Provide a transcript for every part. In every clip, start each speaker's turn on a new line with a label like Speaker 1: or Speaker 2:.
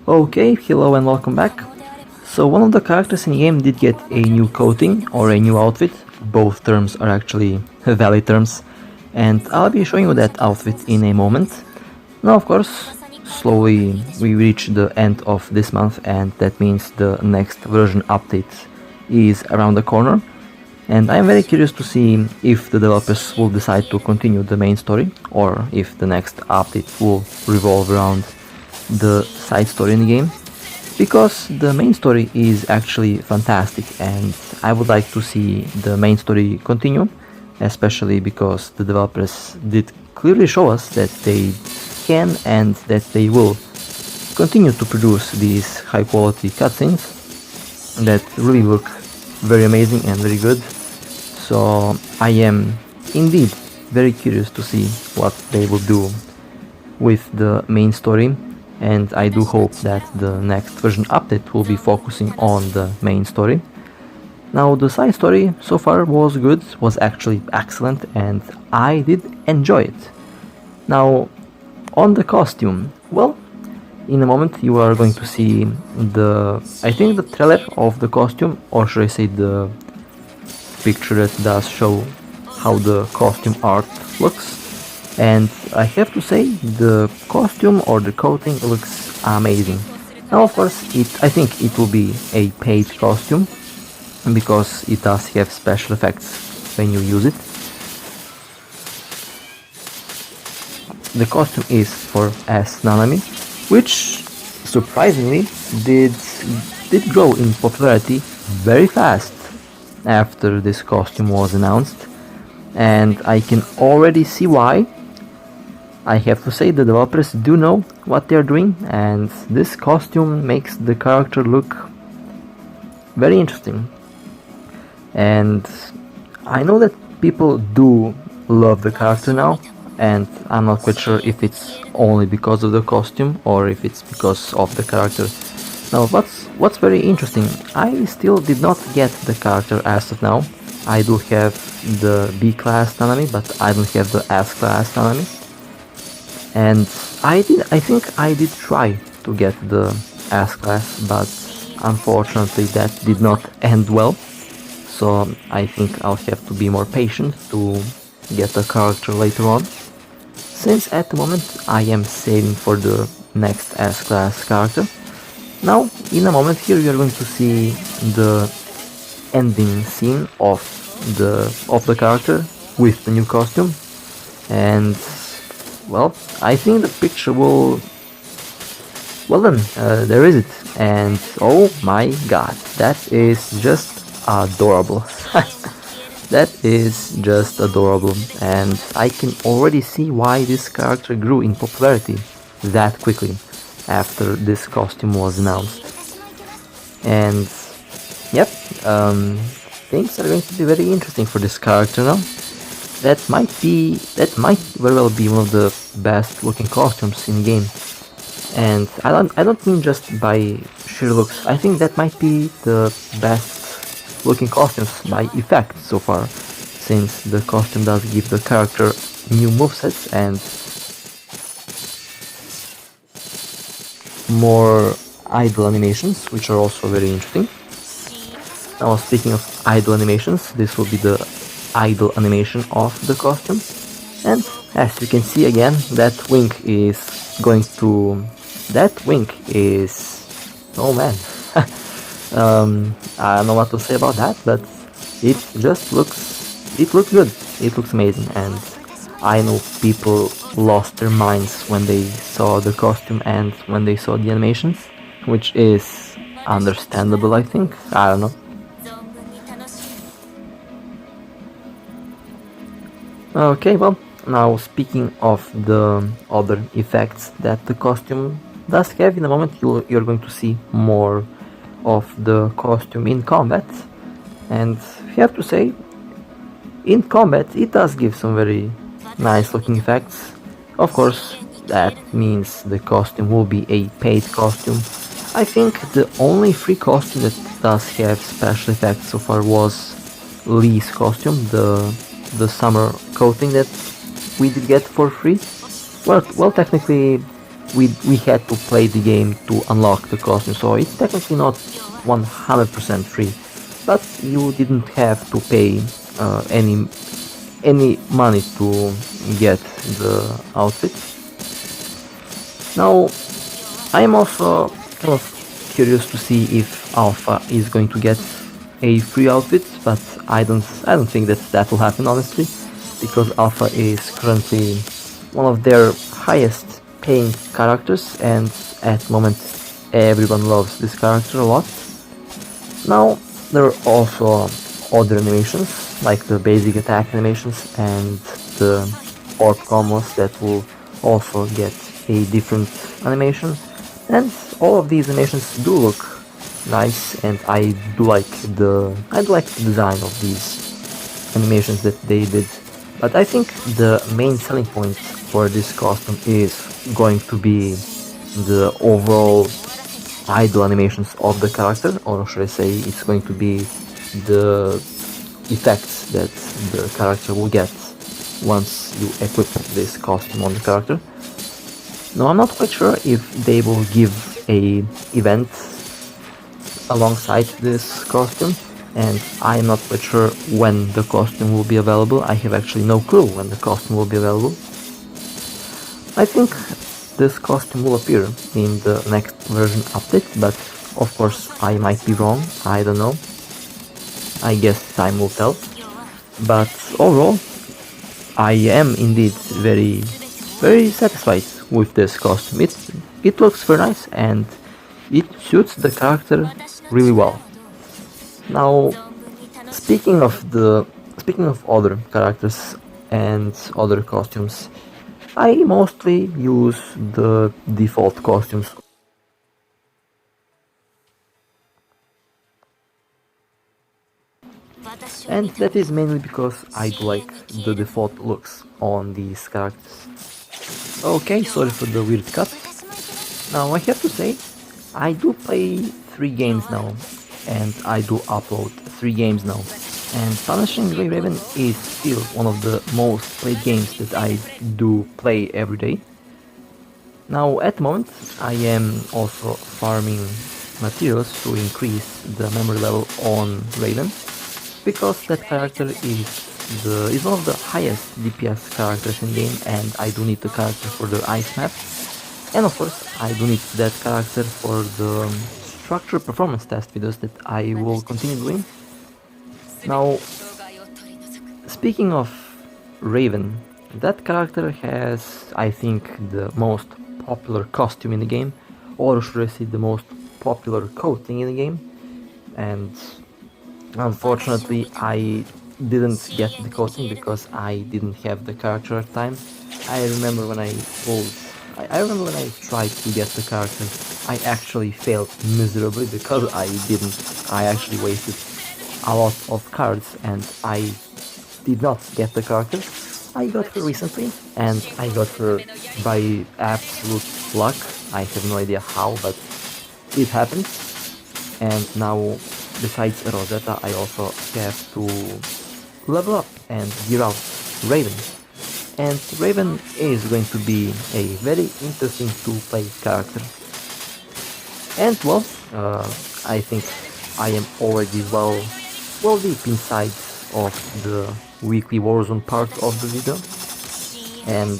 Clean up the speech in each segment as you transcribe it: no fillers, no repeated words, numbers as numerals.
Speaker 1: Okay, hello and welcome back. So one of the characters in the game did get a new coating or a new outfit. Both terms are actually valid terms, and I'll be showing you that outfit in a moment. Now of course, slowly we reach the end of this month, and that means the next version update is around the corner. And I'm very curious to see if the developers will decide to continue the main story, or if the next update will revolve around the side story in the game, because the main story is actually fantastic and I would like to see the main story continue, especially because the developers did clearly show us that they can and that they will continue to produce these high quality cutscenes that really look very amazing and very good. So I am indeed very curious to see what they will do with the main story, and I do hope that the next version update will be focusing on the main story. Now the side story so far was good, was actually excellent, and I did enjoy it. Now on the costume, well, in a moment you are going to see I think the trailer of the costume, or should I say the picture that does show how the costume art looks. And I have to say, the costume or the coating looks amazing. Now of course, I think it will be a paid costume, because it does have special effects when you use it. The costume is for as Nanami, which surprisingly did grow in popularity very fast after this costume was announced, and I can already see why. I have to say the developers do know what they're doing, and this costume makes the character look very interesting. And I know that people do love the character now, and I'm not quite sure if it's only because of the costume or if it's because of the character. Now what's very interesting, I still did not get the character as of now. I do have the B class Nanami, but I don't have the S class Nanami. And I think I did try to get the S class, but unfortunately that did not end well. So I think I'll have to be more patient to get the character later on, since at the moment I am saving for the next S class character. Now, in a moment here you are going to see the ending scene of the character with the new costume, and well, I think the picture will... Well then, there is it, and oh my god, that is just adorable. That is just adorable, and I can already see why this character grew in popularity that quickly after this costume was announced. And yep, things are going to be very interesting for this character now. That might very well be one of the best looking costumes in the game. And I don't mean just by sheer looks. I think that might be the best looking costumes by effect so far, since the costume does give the character new movesets and more idle animations, which are also very interesting. Now speaking of idle animations, this will be the idle animation of the costume, and as you can see again, that wink is oh man. I don't know what to say about that, but it looks good, it looks amazing, and I know people lost their minds when they saw the costume and when they saw the animations, which is understandable, I think. I don't know. Okay, well, now speaking of the other effects that the costume does have, in a moment you're going to see more of the costume in combat, and I have to say, in combat it does give some very nice looking effects. Of course, that means the costume will be a paid costume. I think the only free costume that does have special effects so far was Lee's costume, the summer coating that we did get for free. Well, technically we had to play the game to unlock the costume, so it's technically not 100% free, but you didn't have to pay any money to get the outfit. Now, I'm also kind of curious to see if Alpha is going to get a free outfit, but I don't think that will happen, honestly, because Alpha is currently one of their highest paying characters, and at the moment everyone loves this character a lot. Now, there are also other animations, like the basic attack animations and the orb combos that will also get a different animation. And all of these animations do look nice, and I do like the design of these animations that they did. But I think the main selling point for this costume is going to be the overall idle animations of the character, or should I say it's going to be the effects that the character will get once you equip this costume on the character. Now, I'm not quite sure if they will give a event alongside this costume, and I'm not quite sure when the costume will be available. I have actually no clue when the costume will be available. I think this costume will appear in the next version update, but of course I might be wrong, I don't know. I guess time will tell. But overall, I am indeed very satisfied with this costume. It looks very nice and it suits the character really well. Now, speaking of other characters and other costumes, I mostly use the default costumes. And that is mainly because I like the default looks on these characters. Okay, sorry for the weird cut. Now I have to say, I do play 3 games now, and I do upload 3 games now. And Punishing Grey Raven is still one of the most played games that I do play every day. Now at the moment I am also farming materials to increase the memory level on Raven, because that character is one of the highest DPS characters in game, and I do need the character for the ice map, and of course I do need that character for the structure performance test videos that I will continue doing. Now, speaking of Raven, that character has, I think, the most popular costume in the game, or should I say the most popular coating in the game, and unfortunately I didn't get the coating because I didn't have the character at the time. I remember when I remember when I tried to get the character, I actually failed miserably because I actually wasted a lot of cards and I did not get the character. I got her recently, and I got her by absolute luck. I have no idea how, but it happened. And now, besides Rosetta, I also have to level up and gear out Raven. And Raven is going to be a very interesting to play character. And well, I think I am already well deep inside of the weekly Warzone part of the video, and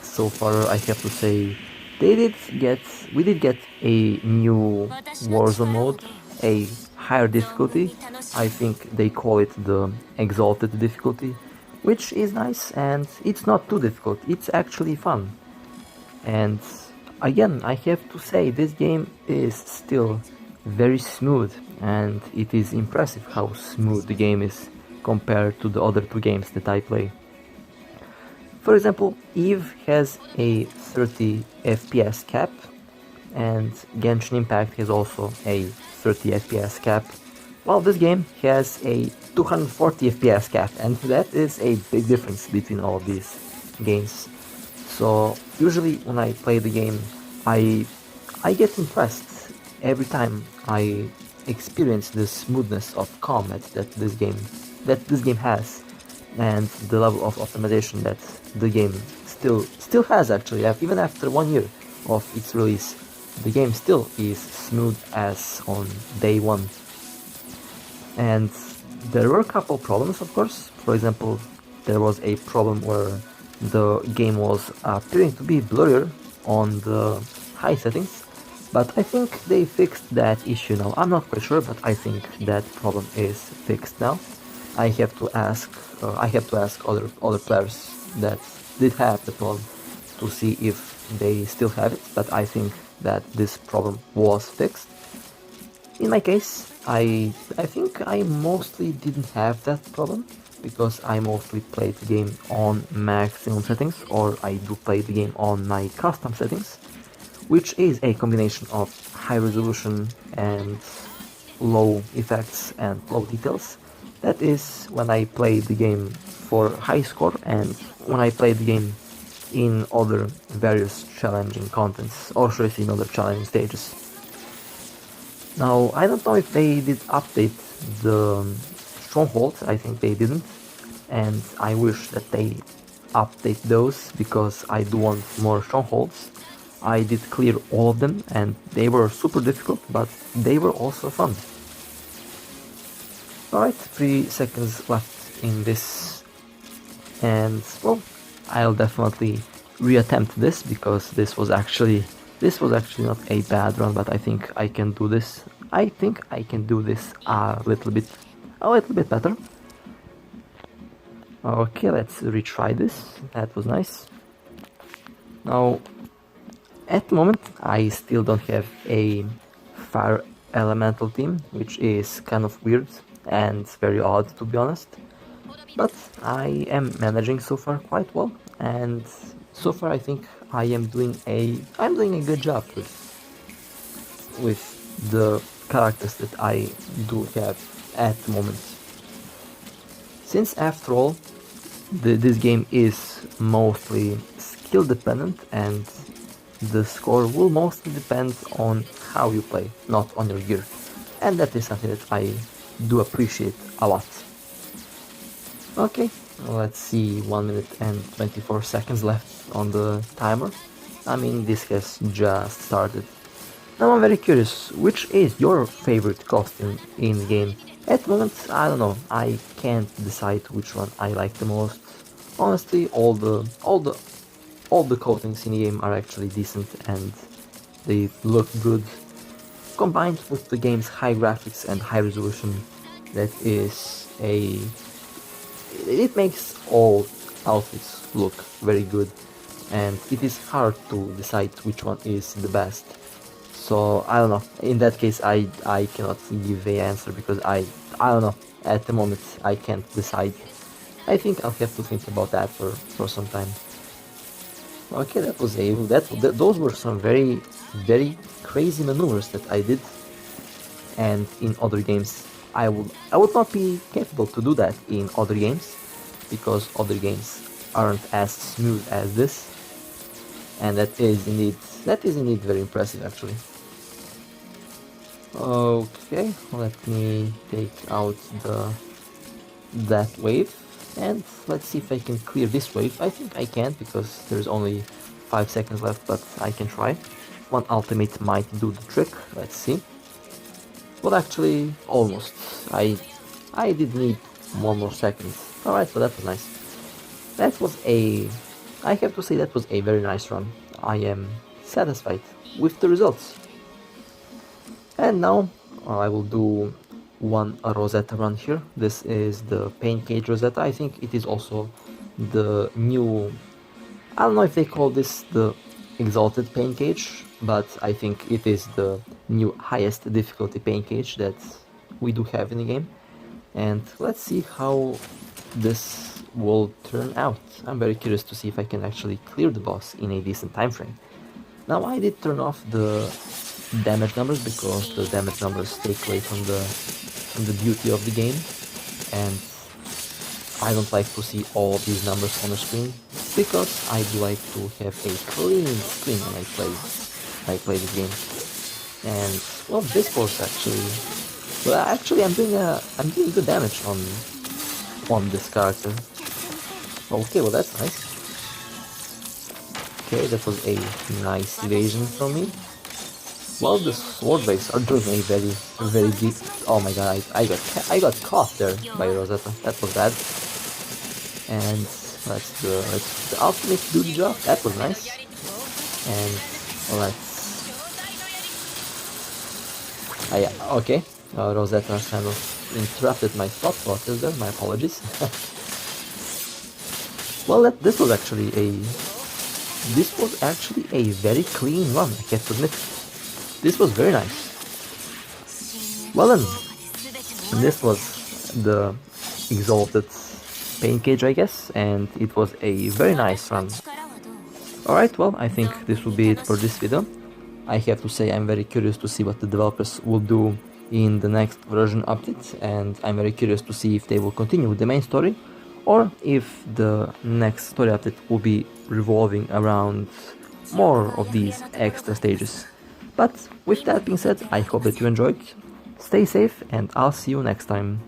Speaker 1: so far I have to say we did get a new Warzone mode, a higher difficulty. I think they call it the exalted difficulty, which is nice, and it's not too difficult, it's actually fun. And again, I have to say this game is still very smooth, and it is impressive how smooth the game is compared to the other 2 games that I play. For example, Eve has a 30 FPS cap, and Genshin Impact has also a 30 FPS cap, while this game has a 240 FPS cap, and that is a big difference between all of these games. So usually when I play the game, I get impressed every time I experience the smoothness of combat that this game has, and the level of optimization that the game still has, actually, even after 1 year. of its release, the game still is smooth as on day one. And there were a couple problems, of course. For example, there was a problem where the game was appearing to be blurrier on the high settings, but I think they fixed that issue now. I'm not quite sure, but I think that problem is fixed now. I have to ask other players that did have the problem to see if they still have it, but I think that this problem was fixed. In my case, I think I mostly didn't have that problem because I mostly played the game on maximum settings, or I do play the game on my custom settings, which is a combination of high resolution and low effects and low details. That is when I play the game for high score and when I play the game in other various challenging contents, or should I say in other challenging stages. Now, I don't know if they did update the strongholds, I think they didn't, and I wish that they update those because I do want more strongholds. I did clear all of them and they were super difficult, but they were also fun. Alright, 3 seconds left in this, and well, I'll definitely reattempt this because this was actually not a bad run, but I think I can do this. I think I can do this a little bit better. Okay, let's retry this. That was nice. Now, at the moment, I still don't have a fire elemental team, which is kind of weird and very odd, to be honest. But I am managing so far quite well, and so far I think I'm doing a good job with the characters that I do have at the moment. Since after all, this game is mostly skill dependent and the score will mostly depend on how you play, not on your gear. And that is something that I do appreciate a lot. Okay, let's see, 1 minute and 24 seconds left on the timer. I mean, this has just started. Now I'm very curious, which is your favorite costume in the game? At the moment, I don't know, I can't decide which one I like the most. Honestly, all the coatings in the game are actually decent and they look good. Combined with the game's high graphics and high resolution, it makes all outfits look very good, and it is hard to decide which one is the best. So I don't know, in that case I cannot give an answer because I don't know, at the moment I can't decide. I think I'll have to think about that for some time. Okay, those were some very crazy maneuvers that I did, and in other games I would not be capable to do that in other games because other games aren't as smooth as this, and that is indeed very impressive actually. Okay, let me take out that wave, and let's see if I can clear this wave. I think I can because there's only 5 seconds left, but I can try. One ultimate might do the trick, let's see. Well, actually, almost. I did need 1 more second. Alright, so that was nice. I have to say that was a very nice run. I am satisfied with the results. And now I will do one Rosetta run here. This is the Pain Cage Rosetta. I think it is also the new, I don't know if they call this the Exalted Pain Cage, but I think it is the new highest difficulty Pain Cage that we do have in the game. And let's see how this will turn out. I'm very curious to see if I can actually clear the boss in a decent time frame. Now I did turn off the damage numbers because the damage numbers take away from the beauty of the game, and I don't like to see all of these numbers on the screen because I do like to have a clean screen when I play this game. And well, this boss actually I'm doing good damage on this character. Okay, well that's nice. Okay, that was a nice evasion from me. Well, the sword waves are doing a very deep. Oh my god, I got caught there by Rosetta. That was bad. And let's the ultimate do the job. That was nice. And let's. Okay. Rosetta kind of interrupted my thought process there. My apologies. Well, this was actually a very clean run. I have to admit, this was very nice. Well then, this was the exalted pain cage, I guess, and it was a very nice run. Alright, well, I think this will be it for this video. I have to say I'm very curious to see what the developers will do in the next version update, and I'm very curious to see if they will continue with the main story, or if the next story update will be revolving around more of these extra stages. But with that being said, I hope that you enjoyed. Stay safe, and I'll see you next time.